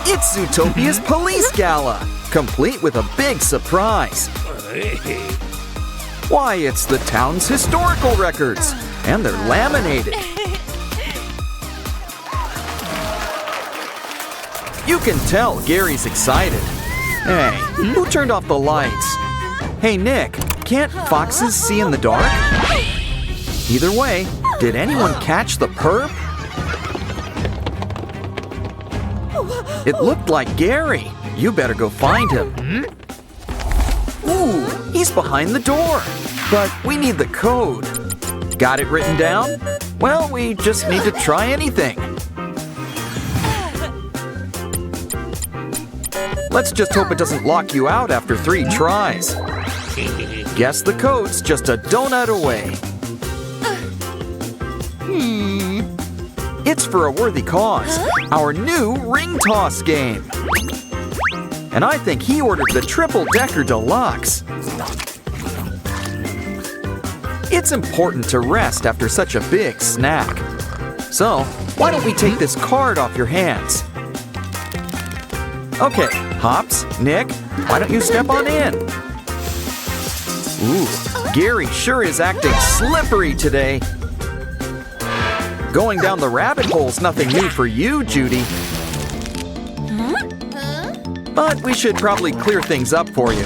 It's Zootopia's police gala, complete with a big surprise. Why, it's the town's historical records, and they're laminated. You can tell Gary's excited. Hey, who turned off the lights? Hey, Nick, can't foxes see in the dark? Either way, did anyone catch the perp? It looked like Gary. You better go find him. Ooh, he's behind the door. But we need the code. Got it written down? Well, we just need to try anything. Let's just hope it doesn't lock you out after 3 tries. Guess the code's just a donut away. It's for a worthy cause, our new ring toss game. And I think he ordered the triple-decker deluxe. It's important to rest after such a big snack. So, why don't we take this card off your hands? Okay, Hops, Nick, why don't you step on in? Ooh, Gary sure is acting slippery today. Going down the rabbit hole's nothing new for you, Judy. But we should probably clear things up for you.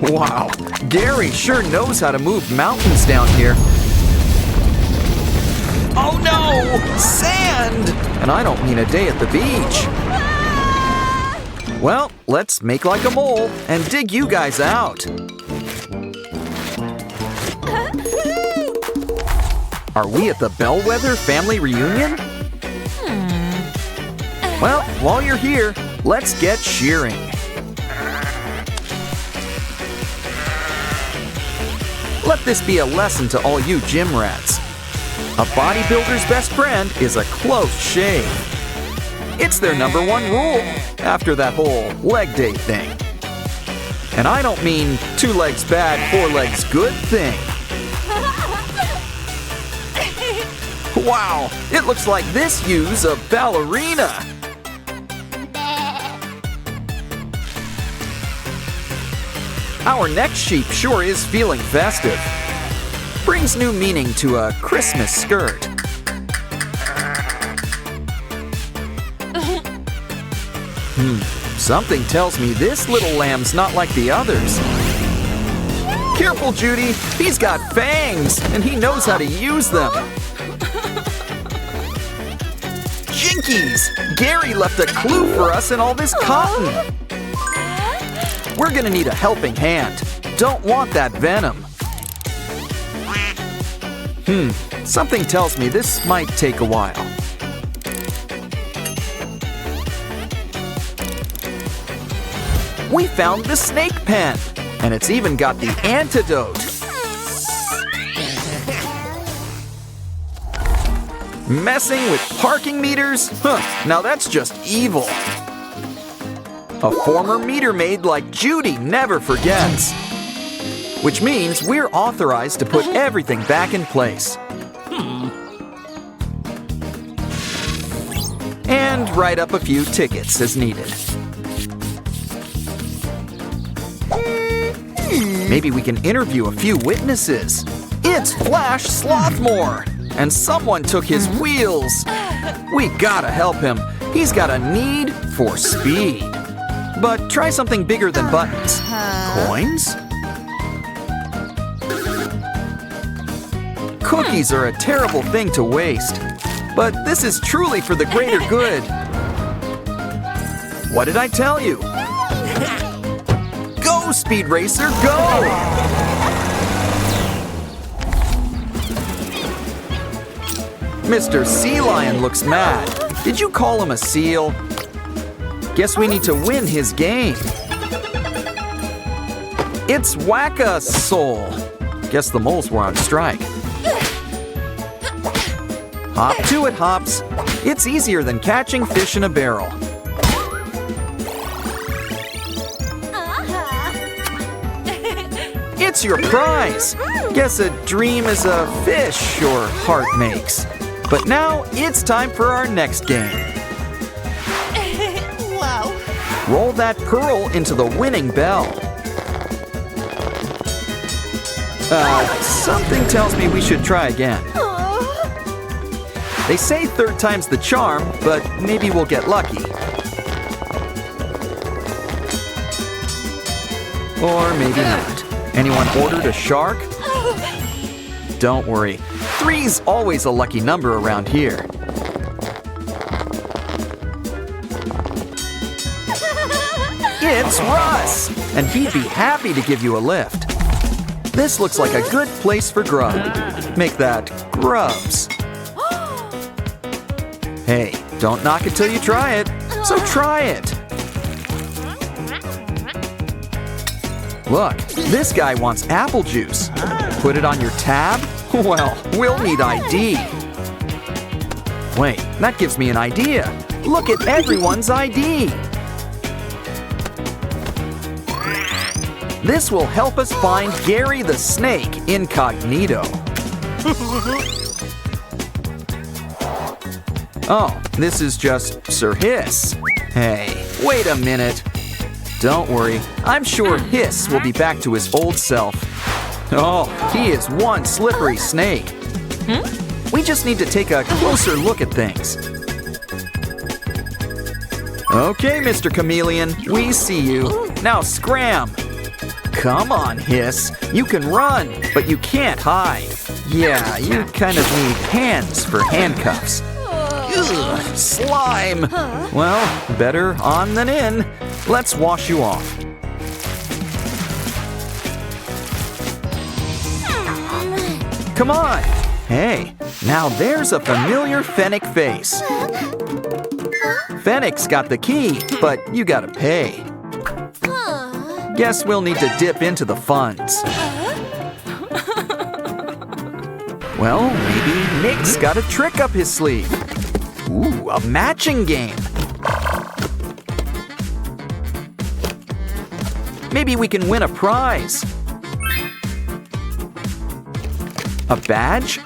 Wow, Gary sure knows how to move mountains down here. Oh no! Sand! And I don't mean a day at the beach. Well, let's make like a mole and dig you guys out. Are we at the Bellwether family reunion? Well, while you're here, let's get shearing. Let this be a lesson to all you gym rats. A bodybuilder's best friend is a close shave. It's their #1 rule after that whole leg day thing. And I don't mean 2 legs bad, 4 legs good thing. Wow, it looks like this ewes a ballerina. Our next sheep sure is feeling festive. Brings new meaning to a Christmas skirt. Something tells me this little lamb's not like the others. Careful, Judy. He's got fangs, and he knows how to use them. Jinkies! Gary left a clue for us in all this cotton. We're gonna need a helping hand. Don't want that venom. Something tells me this might take a while. We found the snake pen, and it's even got the antidote. Messing with parking meters? Now that's just evil. A former meter maid like Judy never forgets. Which means we're authorized to put everything back in place. And write up a few tickets as needed. Maybe we can interview a few witnesses. It's Flash Slothmore, and someone took his wheels. We gotta help him. He's got a need for speed. But try something bigger than buttons. Coins? Cookies are a terrible thing to waste. But this is truly for the greater good. What did I tell you? Go, Speed Racer, go! Mr. Sea Lion looks mad. Did you call him a seal? Guess we need to win his game. It's Whack-a-Soul. Guess the moles were on strike. Hop to it, Hops. It's easier than catching fish in a barrel. It's your prize. Guess a dream is a fish your heart makes. But now it's time for our next game. Wow. Roll that pearl into the winning bell. Something tells me we should try again. They say third time's the charm, but maybe we'll get lucky. Or maybe not. Anyone ordered a shark? Don't worry. 3's always a lucky number around here. It's Russ! And he'd be happy to give you a lift. This looks like a good place for grub. Make that grubs. Hey, don't knock it till you try it. So try it. Look, this guy wants apple juice. Put it on your tab? Well, we'll need ID. Wait, that gives me an idea. Look at everyone's ID. This will help us find Gary the Snake incognito. Oh, this is just Sir Hiss. Hey, wait a minute. Don't worry, I'm sure Hiss will be back to his old self. Oh, he is one slippery snake. We just need to take a closer look at things. Okay, Mr. Chameleon, we see you. Now scram. Come on, Hiss. You can run, but you can't hide. Yeah, you kind of need hands for handcuffs. Ugh, slime. Well, better on than in. Let's wash you off. Come on. Hey, now there's a familiar Fennec face. Fennec's got the key, but you gotta pay. Guess we'll need to dip into the funds. Well, maybe Nick's got a trick up his sleeve. Ooh, a matching game. Maybe we can win a prize. A badge?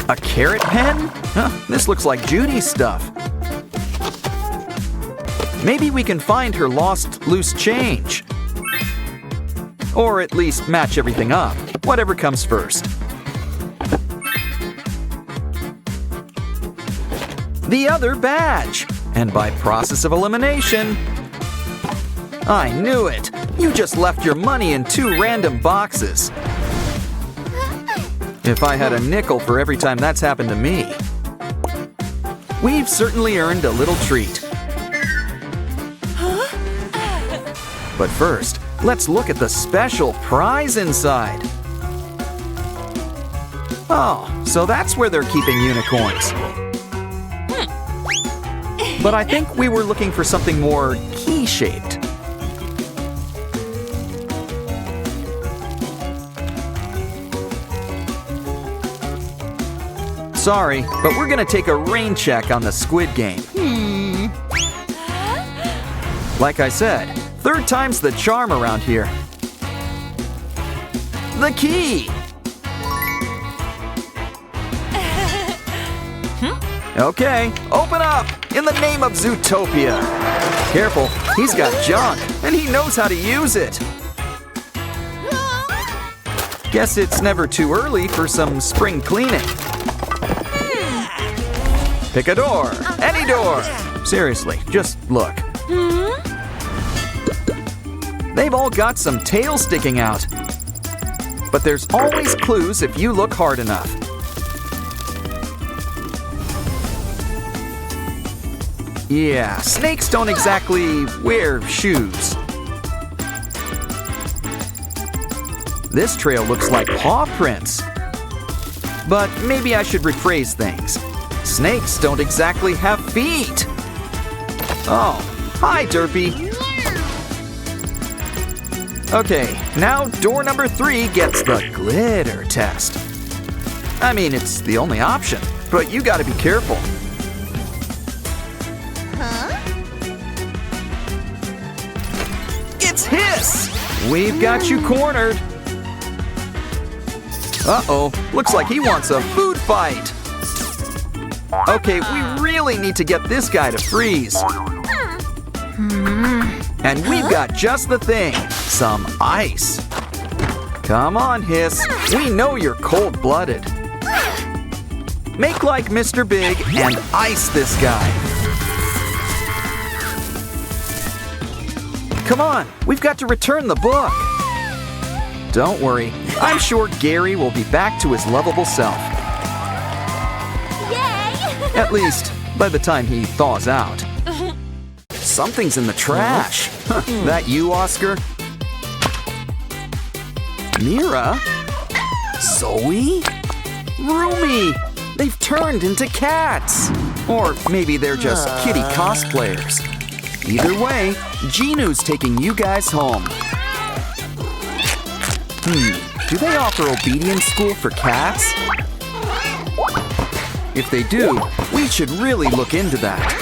A carrot pen? Huh, this looks like Judy's stuff. Maybe we can find her lost loose change. Or at least match everything up, whatever comes first. The other badge! And by process of elimination... I knew it! You just left your money in 2 random boxes. If I had a nickel for every time that's happened to me. We've certainly earned a little treat. But first, let's look at the special prize inside. Oh, so that's where they're keeping unicorns. But I think we were looking for something more key-shaped. Sorry, but we're gonna take a rain check on the squid game. Like I said, 3rd time's the charm around here. The key! Okay, open up! In the name of Zootopia! Careful, he's got junk, and he knows how to use it! Guess it's never too early for some spring cleaning. Pick a door, any door! Seriously, just look. They've all got some tail sticking out. But there's always clues if you look hard enough. Yeah, snakes don't exactly wear shoes. This trail looks like paw prints. But maybe I should rephrase things. Snakes don't exactly have feet. Oh, hi, Derpy. Okay, now door number 3 gets the glitter test. I mean, it's the only option, but you gotta be careful. It's Hiss! We've got you cornered. Uh-oh, looks like he wants a food fight. Okay, we really need to get this guy to freeze. And we've got just the thing, some ice. Come on, Hiss. We know you're cold-blooded. Make like Mr. Big and ice this guy. Come on, we've got to return the book. Don't worry, I'm sure Gary will be back to his lovable self. Yay! At least, by the time he thaws out. Something's in the trash. That you, Oscar? Mira? Zoe? Rumi! They've turned into cats! Or maybe they're just kitty cosplayers. Either way, Ginu's taking you guys home. Do they offer obedience school for cats? If they do, we should really look into that.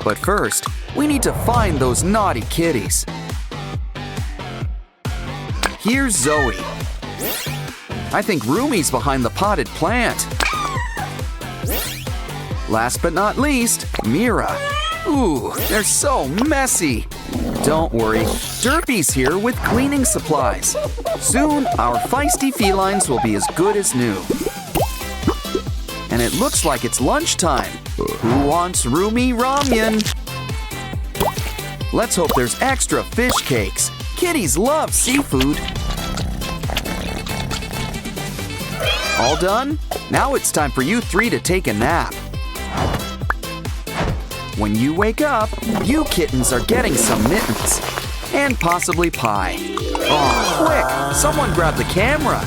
But first, we need to find those naughty kitties. Here's Zoe. I think Rumi's behind the potted plant. Last but not least, Mira. Ooh, they're so messy. Don't worry, Derpy's here with cleaning supplies. Soon, our feisty felines will be as good as new. And it looks like it's lunchtime. Who wants Rumi Ramyun? Let's hope there's extra fish cakes. Kitties love seafood. All done? Now it's time for you three to take a nap. When you wake up, you kittens are getting some mittens. And possibly pie. Oh, quick! Someone grab the camera!